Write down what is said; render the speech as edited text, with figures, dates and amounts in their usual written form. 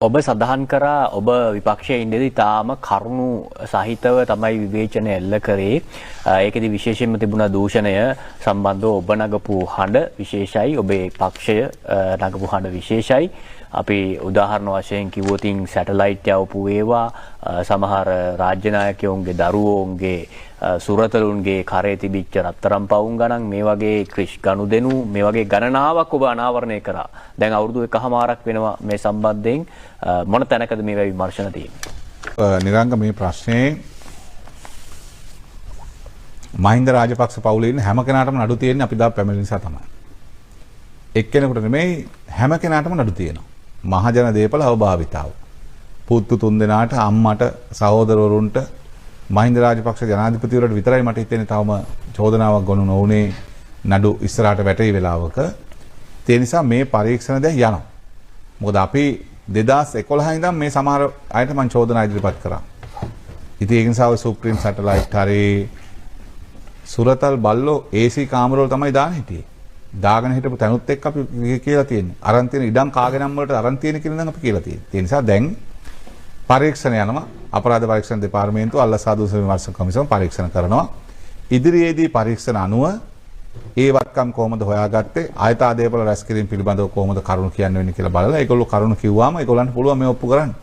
ඔබ සඳහන් කරා ඔබ විපක්ෂයේ ඉඳදී තාම කරුණු සහිතව තමයි විවේචනය එල්ල කරේ. ඒකෙදි විශේෂයෙන්ම තිබුණා දූෂණය සම්බන්ධව ඔබ නගපු හඬ විශේෂයි. ඔබේ පක්ෂය නගපු හඬ විශේෂයි. අපි උදාහරණ වශයෙන් කිව්වොතින් සැටලයිට් යවපු ඒවා සමහර රාජ්‍ය නායකයෝන්ගේ දරුවෝන්ගේ සුරතලුන්ගේ කරේ තිබිච්ච රත්තරන් පවුම් ගණන් මේ වගේ ක්‍රිෂ් ගනුදෙනු මේ වගේ ගණනාවක් ඔබ අනාවරණය කරා. දැන් අවුරුදු 1කමාරක් වෙනවා මේ සම්බන්ධයෙන් මොන තැනකද මේ විමර්ශන තියෙන්නේ? නිරංග මේ ප්‍රශ්නේ මහින්ද රාජපක්ෂ පවුලේ ඉන්න හැම කෙනාටම නඩු තියෙන්නේ අපි දා පැමිණි නිසා තමයි. එක්කෙනෙකුට නෙමෙයි හැම කෙනාටම නඩු තියෙනවා. මහජන දේපල අවභාවිතාව. පුත්තු තුන් දෙනාට අම්මට සහෝදරවරුන්ට මහින්ද රාජපක්ෂ ජනාධිපතිවරට විතරයි මට හිතෙන්නේ තවම චෝදනාවක් ගොනු නොවුනේ නඩු ඉස්සරහට වැටේ වෙලාවක. ඒ නිසා මේ පරීක්ෂණ දැන් යනවා. මොකද අපි 2011 ඉඳන් මේ සමහර අයට මම චෝදනා ඉදිරිපත් කරා. ඉතින් ඒ නිසා සුප්‍රීම සැටලයිට් හරි සුරතල් බල්ලෝ AC කාමරවල තමයි දාන්න හිටියේ. දාගෙන හිටපු තැනුත් එක්ක අපි කියලා තියෙන්නේ. අරන් තියෙන ඉඩම් කාගේ නම් වලට අරන් තියෙන කියලා නම් අපි කියලා තියෙන්නේ. ඒ නිසා දැන් පරීක්ෂණ යනවා. අපරාධ පරීක්ෂණ දෙපාර්තමේන්තුව අල්ලසාදු විමර්ශන කමිසම පරීක්ෂණ කරනවා. ඉදිරියේදී පරීක්ෂණ අනුව ඒ වත්කම් කොහොමද හොයාගත්තේ ආයත ආදේපල රැස් කිරීම පිළිබඳව කොහොමද කරුණු කියන්න වෙන්නේ කියලා බලලා ඒගොල්ලෝ කරුණු කිව්වාම ඒගොල්ලන්ට පුළුවන් මේ ඔප්පු කරන්න.